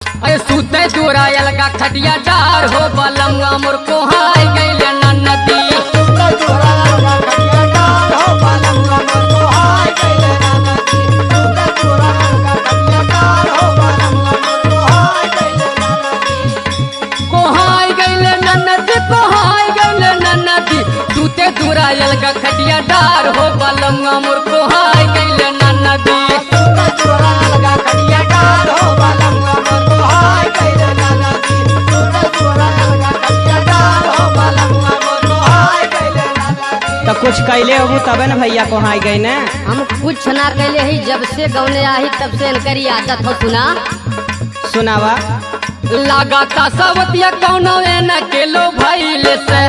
अरे सूते चुरायल का खटिया डार हो बलंगा मोर को हाय गइले नदी। सूते चुरायल का खटिया डार हो बलंगा मोर को हाय गइले नदी। तो कुछ कैले हो तबे न भैया को हाई गई ने। हम कुछ ना कैले ही, जब से गौने आई तब से इनकरी आदत हो। सुनावा लगाता सवतिया कौनो न केलो भइले से।